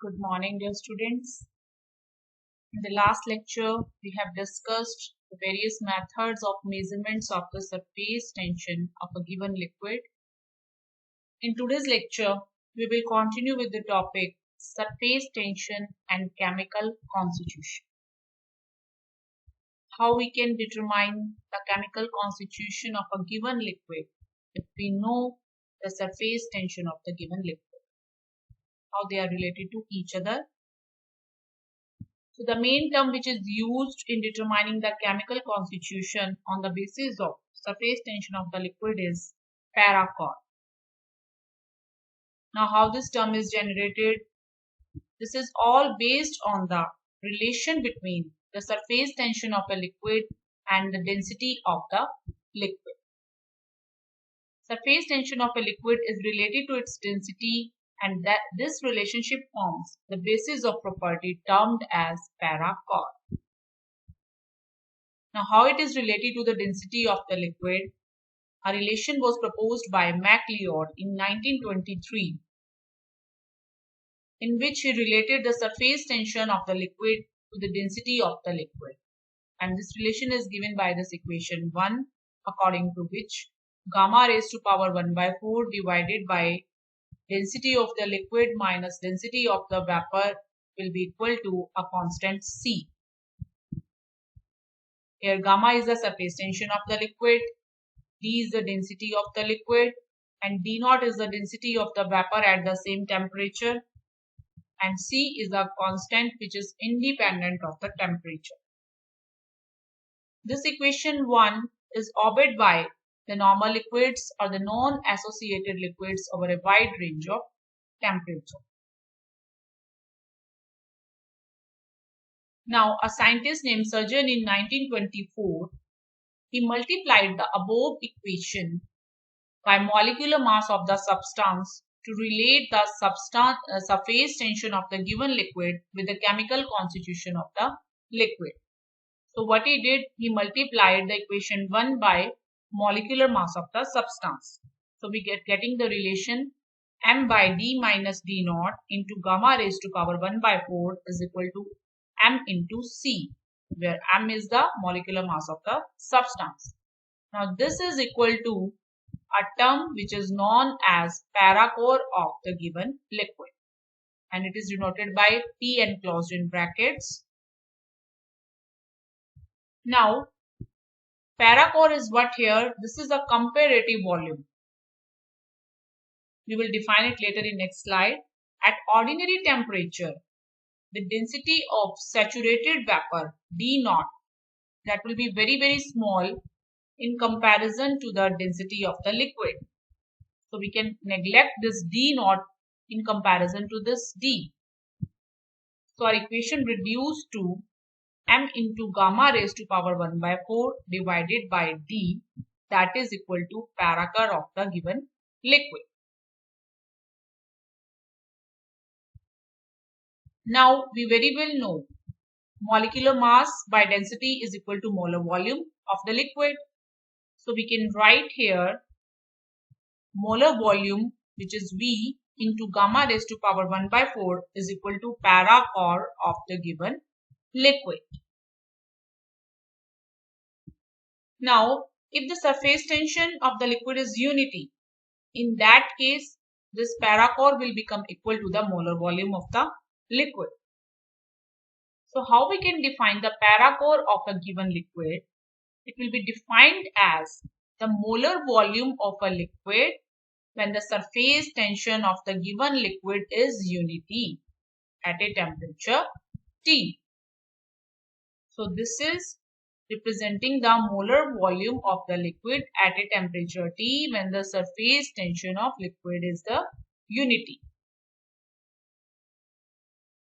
Good morning, dear students. In the last lecture, we have discussed the various methods of measurements of the surface tension of a given liquid. In today's lecture, we will continue with the topic surface tension and chemical constitution. How we can determine the chemical constitution of a given liquid if we know the surface tension of the given liquid, how they are related to each other. So the main term which is used in determining the chemical constitution on the basis of surface tension of the liquid is para-Core. Now how this term is generated? This is all based on the relation between the surface tension of a liquid and the density of the liquid. Surface tension of a liquid is related to its density, and that this relationship forms the basis of property termed as para-Core. Now, how it is related to the density of the liquid? A relation was proposed by MacLeod in 1923, in which he related the surface tension of the liquid to the density of the liquid. And this relation is given by this equation 1, according to which gamma raised to power 1 by 4 divided by density of the liquid minus density of the vapor will be equal to a constant C. Here gamma is the surface tension of the liquid, D is the density of the liquid, and D naught is the density of the vapor at the same temperature, and C is a constant which is independent of the temperature. This equation 1 is obeyed by the normal liquids or the non-associated liquids over a wide range of temperature. Now, a scientist named Surgeon in 1924, he multiplied the above equation by molecular mass of the substance to relate the surface tension of the given liquid with the chemical constitution of the liquid. So what he did, he multiplied the equation 1 by molecular mass of the substance. So we getting the relation m by d minus d naught into gamma raised to power 1 by 4 is equal to m into C, where m is the molecular mass of the substance. Now this is equal to a term which is known as para-Core of the given liquid, and it is denoted by P enclosed in brackets. Now para-Core is what here? This is a comparative volume. We will define it later in next slide. At ordinary temperature, the density of saturated vapor D naught, that will be very small in comparison to the density of the liquid. So we can neglect this D naught in comparison to this D. So our equation reduced to m into gamma raised to power 1 by 4 divided by D, that is equal to para-Core of the given liquid. Now we very well know molecular mass by density is equal to molar volume of the liquid. So we can write here molar volume, which is V into gamma raised to power 1 by 4 is equal to para-Core of the given liquid. Now if the surface tension of the liquid is unity, in that case this para-Core will become equal to the molar volume of the liquid. So how we can define the para-Core of a given liquid? It will be defined as the molar volume of a liquid when the surface tension of the given liquid is unity at a temperature T. So this is representing the molar volume of the liquid at a temperature T when the surface tension of liquid is the unity.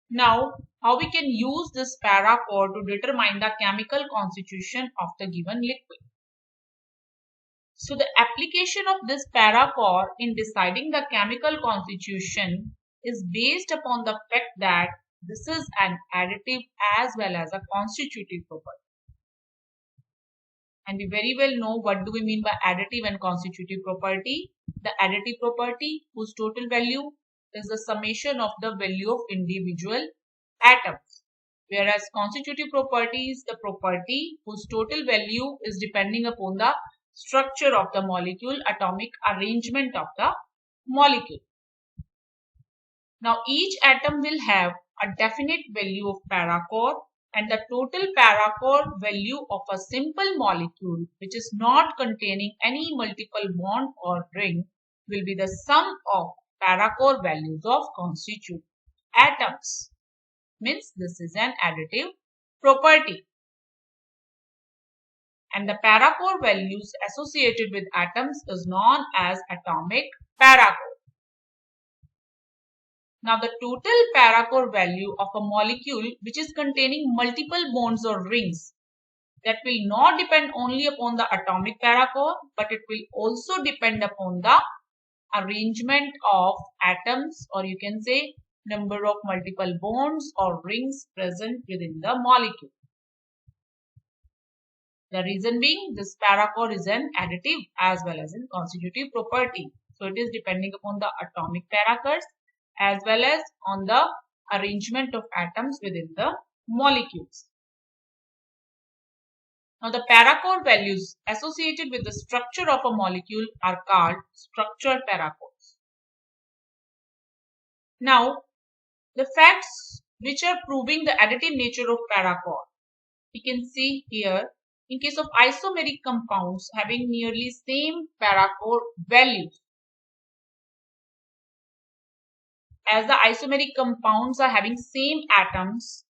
Now, how we can use this para-Core to determine the chemical constitution of the given liquid? So the application of this para-Core in deciding the chemical constitution is based upon the fact that this is an additive as well as a constitutive property. And we very well know what do we mean by additive and constitutive property. The additive property whose total value is the summation of the value of individual atoms. Whereas constitutive property is the property whose total value is depending upon the structure of the molecule, atomic arrangement of the molecule. Now each atom will have a definite value of para-core, and the total para-core value of a simple molecule which is not containing any multiple bond or ring will be the sum of para-core values of constituent atoms. Means this is an additive property. And the para-core values associated with atoms is known as atomic para-core. Now the total para-core value of a molecule which is containing multiple bonds or rings, that will not depend only upon the atomic para-core, but it will also depend upon the arrangement of atoms, or you can say number of multiple bonds or rings present within the molecule. The reason being, this para-core is an additive as well as a constitutive property. So it is depending upon the atomic para-cores as well as on the arrangement of atoms within the molecules. Now the para-core values associated with the structure of a molecule are called structural para-cores. Now the facts which are proving the additive nature of para-core, we can see here. In case of isomeric compounds having nearly same para-core values, as the isomeric compounds are having same atoms,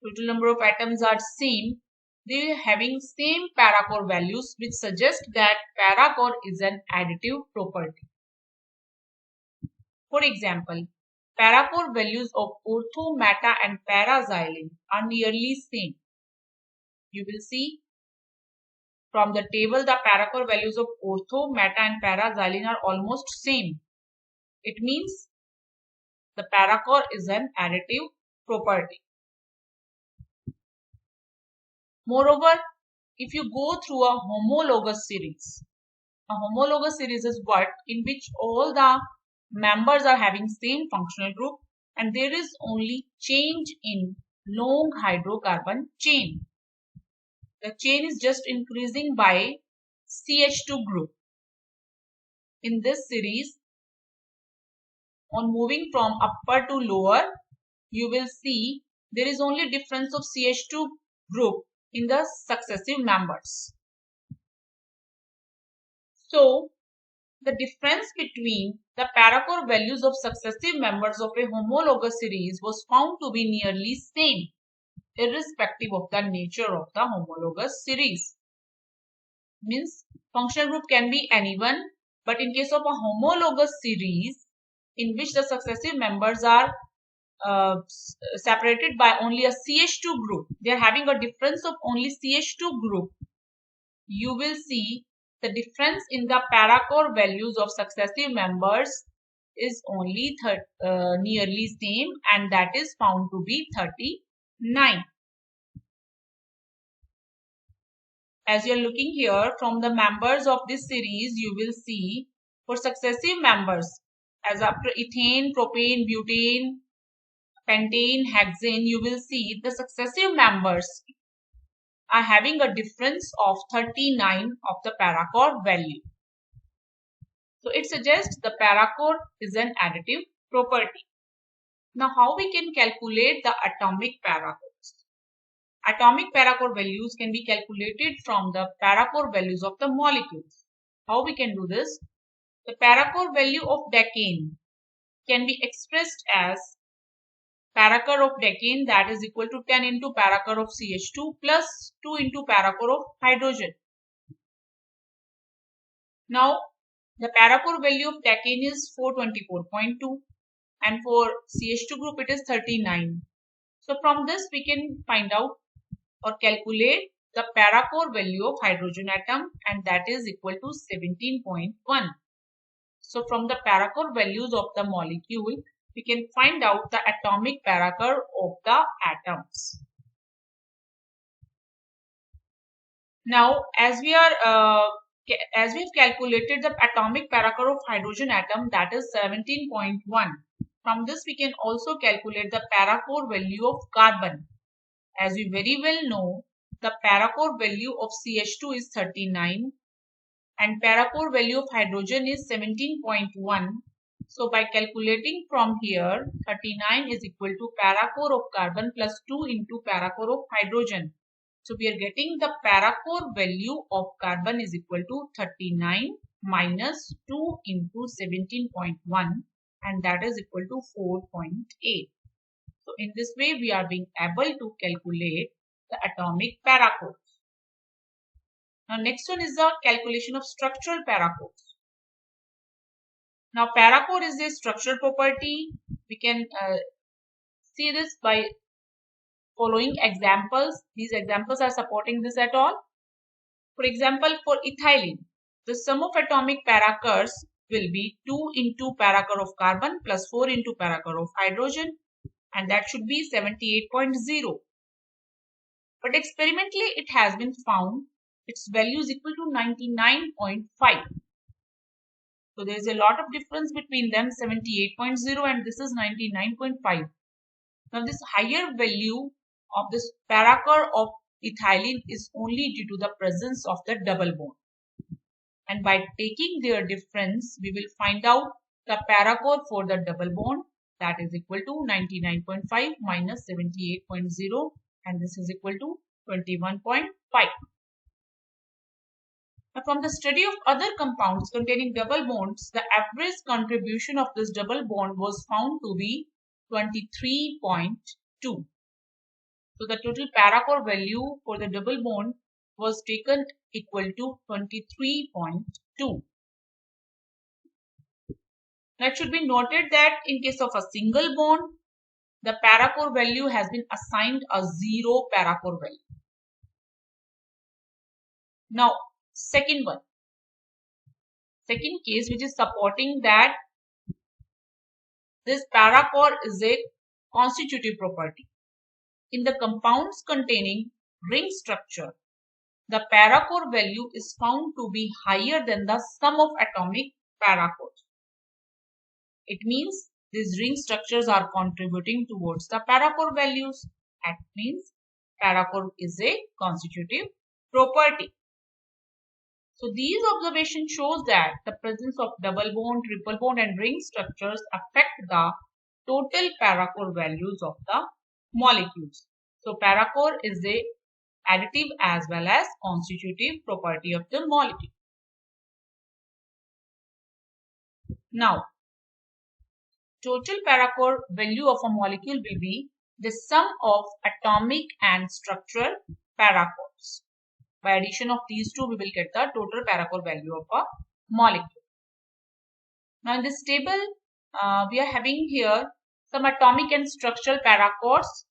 total number of atoms are same, they are having same para-core values, which suggest that para-core is an additive property. For example, para-core values of ortho, meta and para-xylene are nearly same. You will see from the table the para-core values of ortho, meta and para-xylene are almost same. It means the para-core is an additive property. Moreover, if you go through a homologous series is what? In which all the members are having same functional group and there is only change in long hydrocarbon chain. The chain is just increasing by CH2 group. In this series, on moving from upper to lower, you will see there is only difference of CH2 group in the successive members. So, the difference between the para-core values of successive members of a homologous series was found to be nearly same, irrespective of the nature of the homologous series. Means functional group can be anyone, but in case of a homologous series in which the successive members are separated by only a CH2 group, they are having a difference of only CH2 group, you will see the difference in the para-core values of successive members is only nearly same, and that is found to be 39. As you are looking here, from the members of this series, you will see for successive members as after ethane, propane, butane, pentane, hexane, you will see the successive members are having a difference of 39 of the para-core value. So it suggests the para-core is an additive property. Now how we can calculate the atomic para-cores? Atomic para-core values can be calculated from the para-core values of the molecules. How we can do this? The para-core value of decane can be expressed as para-core of decane, that is equal to 10 into para-core of CH2 plus 2 into para-core of hydrogen. Now the para-core value of decane is 424.2 and for CH2 group it is 39. So from this we can find out or calculate the para-core value of hydrogen atom, and that is equal to 17.1. So from the para-core values of the molecule, we can find out the atomic para-core of the atoms. Now, as we have calculated the atomic para-core of hydrogen atom, that is 17.1. from this we can also calculate the para-core value of carbon. As we very well know, the para-core value of CH2 is 39 and para-core value of hydrogen is 17.1. So by calculating from here, 39 is equal to para-core of carbon plus 2 into para-core of hydrogen. So we are getting the para-core value of carbon is equal to 39 minus 2 into 17.1, and that is equal to 4.8. So in this way we are being able to calculate the atomic para-cores. Now next one is the calculation of structural para-cores. Now para-core is a structural property. We can see this by following examples. These examples are supporting this at all. For example, for ethylene, the sum of atomic para-cores will be 2 into para-core of carbon plus 4 into para-core of hydrogen, and that should be 78.0. But experimentally it has been found its value is equal to 99.5. So there is a lot of difference between them, 78.0 and this is 99.5. Now this higher value of this para-core of ethylene is only due to the presence of the double bond. And by taking their difference, we will find out the para-core for the double bond, that is equal to 99.5 minus 78.0, and this is equal to 21.5. Now from the study of other compounds containing double bonds, the average contribution of this double bond was found to be 23.2. So the total para-core value for the double bond was taken equal to 23.2. Now it should be noted that in case of a single bond, the para-core value has been assigned a 0 para-core value. Now second case which is supporting that this para-core is a constitutive property. In the compounds containing ring structure, the para-core value is found to be higher than the sum of atomic para-cores. It means these ring structures are contributing towards the para-core values. That means para-core is a constitutive property. So these observations shows that the presence of double bond, triple bond and ring structures affect the total para-core values of the molecules. So para-core is a additive as well as constitutive property of the molecule. Now, total para-core value of a molecule will be the sum of atomic and structural para-cores. By addition of these two, we will get the total para-core value of a molecule. Now, in this table, we are having here some atomic and structural para-cores.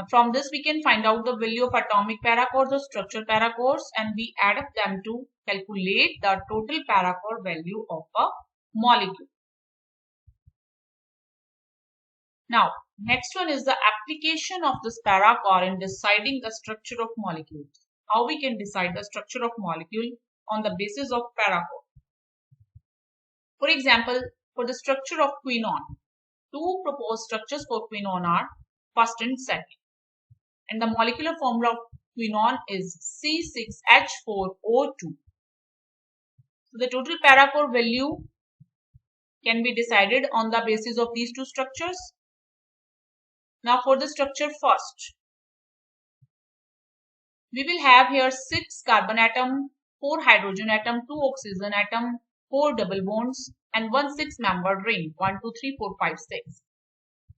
From this, we can find out the value of atomic para-cores or structural para-cores, and we add up them to calculate the total para-core value of a molecule. Now, next one is the application of this para-core in deciding the structure of molecules. How we can decide the structure of molecule on the basis of para-core. For example, for the structure of quinone, two proposed structures for quinone are first and second. And the molecular formula of quinone is C6H4O2. So the total para-core value can be decided on the basis of these two structures. Now for the structure first, we will have here 6 carbon atom, 4 hydrogen atom, 2 oxygen atom, 4 double bonds and 1 6-membered ring, 1, 2, 3, 4, 5, 6.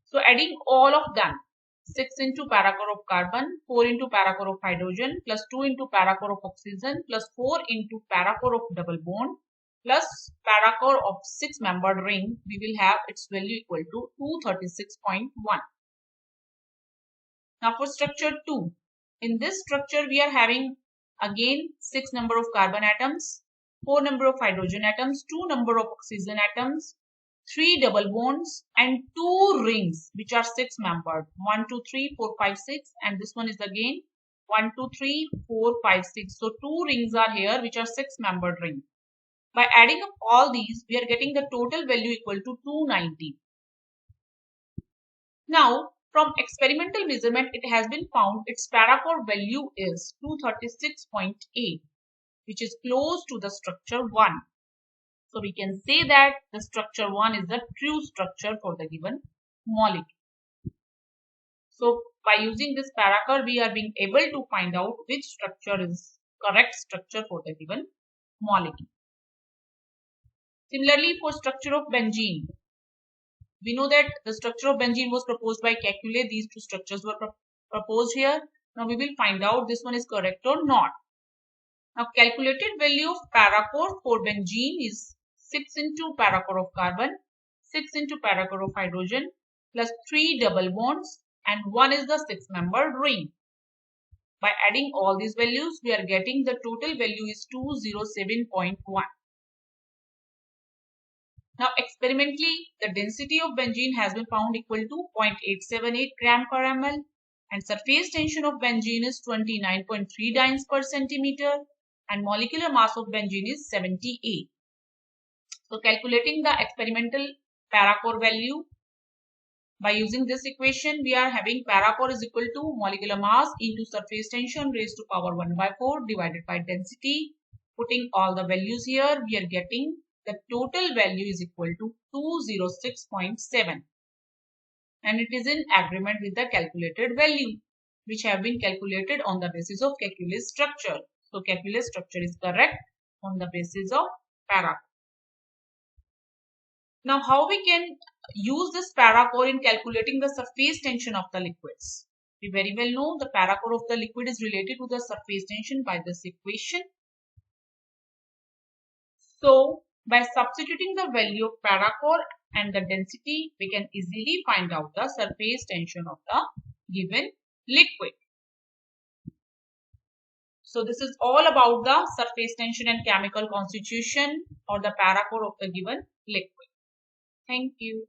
So adding all of them, 6 into para-core of carbon, 4 into para-core of hydrogen, plus 2 into para-core of oxygen, plus 4 into para-core of double bond, plus para-core of 6-membered ring, we will have its value equal to 236.1. Now for structure 2, in this structure we are having again 6 number of carbon atoms, 4 number of hydrogen atoms, 2 number of oxygen atoms, 3 double bonds and 2 rings which are 6-membered, 1, 2, 3, 4, 5, 6, and this one is again 1, 2, 3, 4, 5, 6. So 2 rings are here which are 6-membered ring. By adding up all these, we are getting the total value equal to 290. Now, from experimental measurement, it has been found its paracore value is 236.8, which is close to the structure 1. So we can say that the structure 1 is the true structure for the given molecule. So by using this paracore, we are being able to find out which structure is correct structure for the given molecule. Similarly, for structure of benzene, we know that the structure of benzene was proposed by Kekulé. These two structures were proposed here. Now we will find out this one is correct or not. Now calculated value of paracore for benzene is 6 into paracore of carbon, 6 into paracore of hydrogen plus 3 double bonds and 1 is the 6-membered ring. By adding all these values, we are getting the total value is 207.1. Now experimentally, the density of benzene has been found equal to 0.878 gram per ml and surface tension of benzene is 29.3 dynes per centimeter and molecular mass of benzene is 78. So calculating the experimental paracore value, by using this equation, we are having paracore is equal to molecular mass into surface tension raised to power 1 by 4 divided by density. Putting all the values here, we are getting the total value is equal to 206.7 and it is in agreement with the calculated value which have been calculated on the basis of Kekulé's structure. So Kekulé's structure is correct on the basis of paracore. Now how we can use this paracore in calculating the surface tension of the liquids? We very well know the paracore of the liquid is related to the surface tension by this equation. So by substituting the value of paracore and the density, we can easily find out the surface tension of the given liquid. So this is all about the surface tension and chemical constitution or the paracore of the given liquid. Thank you.